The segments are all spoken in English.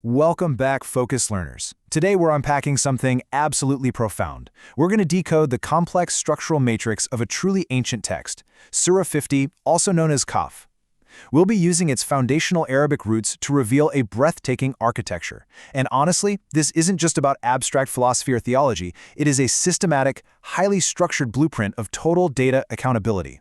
Welcome back, focused learners. Today we're unpacking something absolutely profound. We're going to decode the complex structural matrix of a truly ancient text, Surah 50, also known as Qaf. We'll be using its foundational Arabic roots to reveal a breathtaking architecture. And honestly, this isn't just about abstract philosophy or theology, it is a systematic, highly structured blueprint of total data accountability.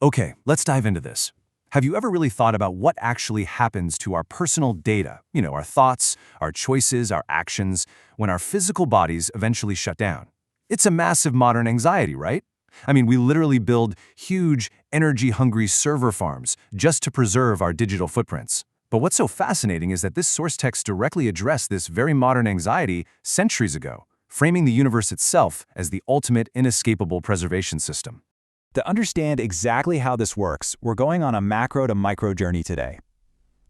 Okay, let's dive into this. Have you ever really thought about what actually happens to our personal data, our thoughts, our choices, our actions, when our physical bodies eventually shut down? It's a massive modern anxiety, right? I mean, we literally build huge, energy-hungry server farms just to preserve our digital footprints. But what's so fascinating is that this source text directly addressed this very modern anxiety centuries ago, framing the universe itself as the ultimate inescapable preservation system. To understand exactly how this works, we're going on a macro to micro journey today.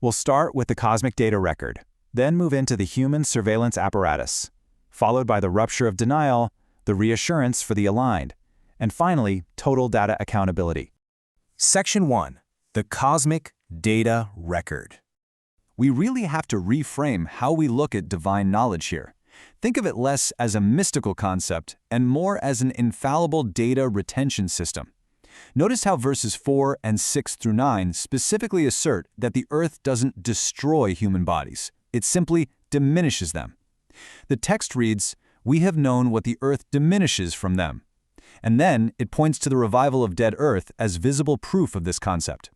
We'll start with the cosmic data record, then move into the human surveillance apparatus, followed by the rupture of denial, the reassurance for the aligned, and finally, total data accountability. Section 1. The cosmic data record. We really have to reframe how we look at divine knowledge here. Think of it less as a mystical concept and more as an infallible data retention system. Notice how verses 4 and 6 through 9 specifically assert that the earth doesn't destroy human bodies. It simply diminishes them. The text reads, "We have known what the earth diminishes from them." And then it points to the revival of dead earth as visible proof of this concept.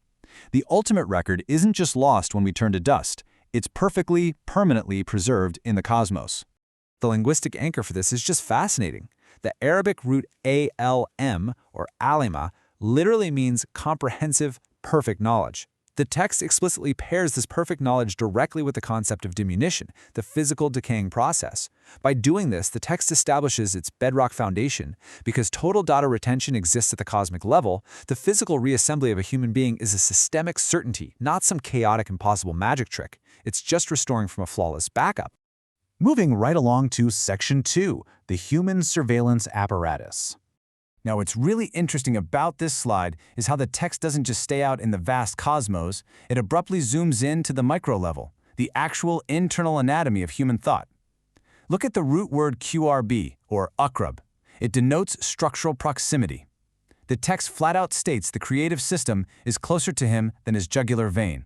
The ultimate record isn't just lost when we turn to dust. It's perfectly, permanently preserved in the cosmos. The linguistic anchor for this is just fascinating. The Arabic root alm, or alima, literally means comprehensive, perfect knowledge. The text explicitly pairs this perfect knowledge directly with the concept of diminution, the physical decaying process. By doing this, the text establishes its bedrock foundation. Because total data retention exists at the cosmic level, the physical reassembly of a human being is a systemic certainty, not some chaotic, impossible magic trick. It's just restoring from a flawless backup. Moving right along to Section 2, the human surveillance apparatus. Now, what's really interesting about this slide is how the text doesn't just stay out in the vast cosmos, it abruptly zooms in to the micro level, the actual internal anatomy of human thought. Look at the root word QRB, or ukrab. It denotes structural proximity. The text flat out states the creative system is closer to him than his jugular vein.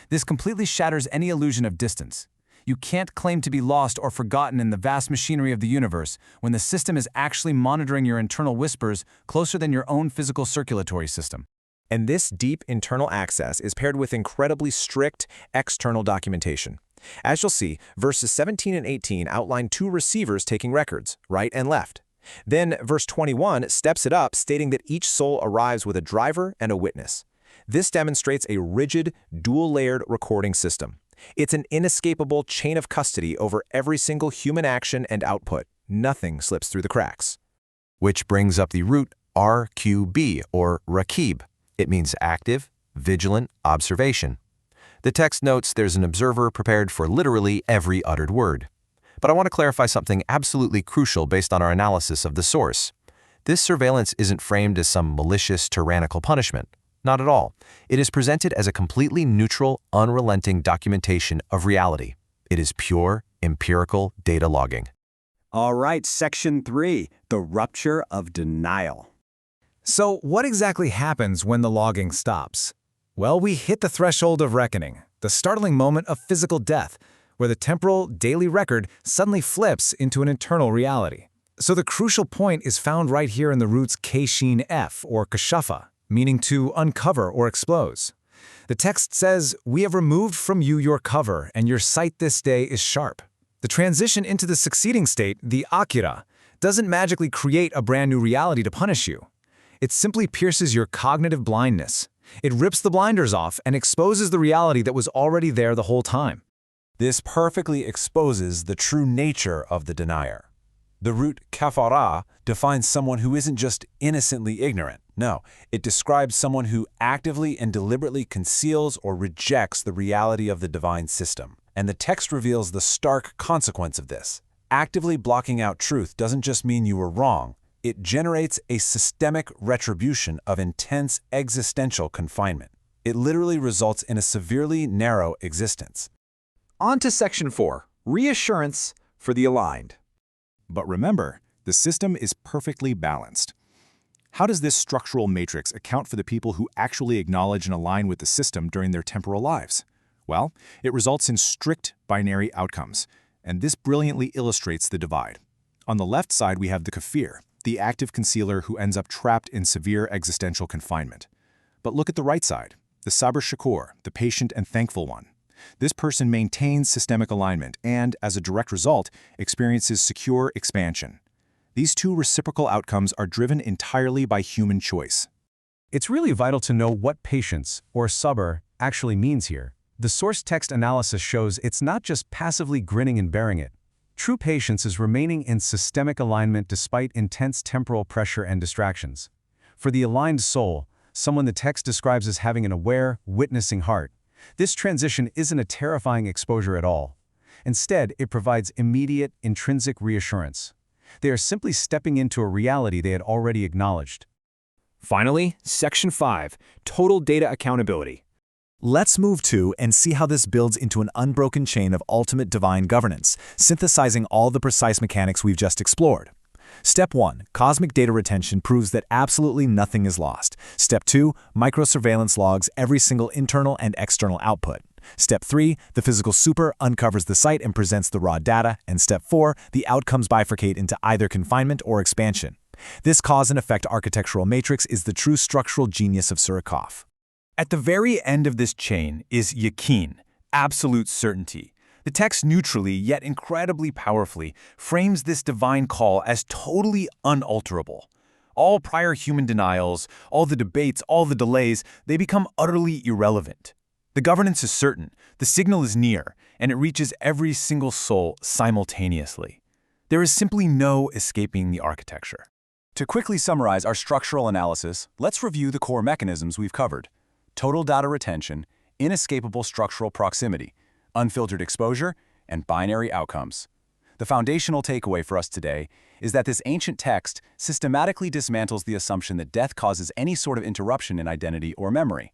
This completely shatters any illusion of distance. You can't claim to be lost or forgotten in the vast machinery of the universe when the system is actually monitoring your internal whispers closer than your own physical circulatory system. And this deep internal access is paired with incredibly strict external documentation. As you'll see, verses 17 and 18 outline two receivers taking records, right and left. Then verse 21 steps it up, stating that each soul arrives with a driver and a witness. This demonstrates a rigid, dual-layered recording system. It's an inescapable chain of custody over every single human action and output. Nothing slips through the cracks. Which brings up the root RQB, or Rakib. It means active, vigilant observation. The text notes there's an observer prepared for literally every uttered word. But I want to clarify something absolutely crucial based on our analysis of the source. This surveillance isn't framed as some malicious, tyrannical punishment. Not at all. It is presented as a completely neutral, unrelenting documentation of reality. It is pure, empirical data logging. All right, Section 3, the rupture of denial. So, what exactly happens when the logging stops? Well, we hit the threshold of reckoning, the startling moment of physical death, where the temporal, daily record suddenly flips into an internal reality. So the crucial point is found right here in the roots Kashin F, or kashafa, meaning to uncover or expose. The text says, "We have removed from you your cover, and your sight this day is sharp." The transition into the succeeding state, the akira, doesn't magically create a brand new reality to punish you. It simply pierces your cognitive blindness. It rips the blinders off and exposes the reality that was already there the whole time. This perfectly exposes the true nature of the denier. The root kafara defines someone who isn't just innocently ignorant. No, it describes someone who actively and deliberately conceals or rejects the reality of the divine system. And the text reveals the stark consequence of this. Actively blocking out truth doesn't just mean you were wrong. It generates a systemic retribution of intense existential confinement. It literally results in a severely narrow existence. On to Section 4, reassurance for the aligned. But remember, the system is perfectly balanced. How does this structural matrix account for the people who actually acknowledge and align with the system during their temporal lives? Well, it results in strict binary outcomes, and this brilliantly illustrates the divide. On the left side, we have the kafir, the active concealer who ends up trapped in severe existential confinement. But look at the right side, the sabr shakur, the patient and thankful one. This person maintains systemic alignment and, as a direct result, experiences secure expansion. These two reciprocal outcomes are driven entirely by human choice. It's really vital to know what patience, or sabr, actually means here. The source text analysis shows it's not just passively grinning and bearing it. True patience is remaining in systemic alignment despite intense temporal pressure and distractions. For the aligned soul, someone the text describes as having an aware, witnessing heart, this transition isn't a terrifying exposure at all. Instead, it provides immediate, intrinsic reassurance. They are simply stepping into a reality they had already acknowledged. Finally, Section 5, total data accountability. Let's move to and see how this builds into an unbroken chain of ultimate divine governance, synthesizing all the precise mechanics we've just explored. Step 1, cosmic data retention proves that absolutely nothing is lost. Step 2, microsurveillance logs every single internal and external output. Step 3, the physical super uncovers the site and presents the raw data. And Step 4, the outcomes bifurcate into either confinement or expansion. This cause and effect architectural matrix is the true structural genius of Surah Qaf. At the very end of this chain is yaqeen, absolute certainty. The text neutrally, yet incredibly powerfully, frames this divine call as totally unalterable. All prior human denials, all the debates, all the delays, they become utterly irrelevant. The governance is certain, the signal is near, and it reaches every single soul simultaneously. There is simply no escaping the architecture. To quickly summarize our structural analysis, let's review the core mechanisms we've covered: total data retention, inescapable structural proximity, unfiltered exposure, and binary outcomes. The foundational takeaway for us today is that this ancient text systematically dismantles the assumption that death causes any sort of interruption in identity or memory.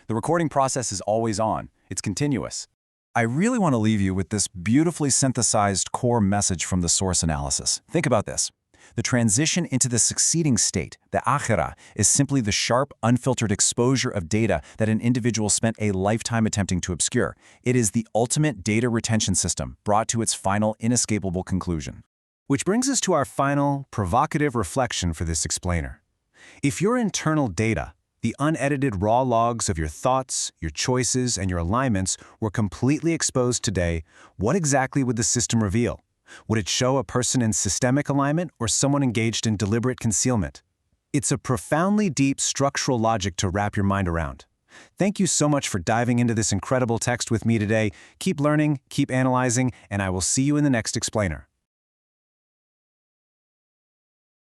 The recording process is always on. It's continuous. I really want to leave you with this beautifully synthesized core message from the source analysis. Think about this. The transition into the succeeding state, the akhirah, is simply the sharp, unfiltered exposure of data that an individual spent a lifetime attempting to obscure. It is the ultimate data retention system brought to its final, inescapable conclusion. Which brings us to our final, provocative reflection for this explainer. If your internal data, the unedited raw logs of your thoughts, your choices, and your alignments were completely exposed today, what exactly would the system reveal? Would it show a person in systemic alignment or someone engaged in deliberate concealment? It's a profoundly deep structural logic to wrap your mind around. Thank you so much for diving into this incredible text with me today. Keep learning, keep analyzing, and I will see you in the next explainer.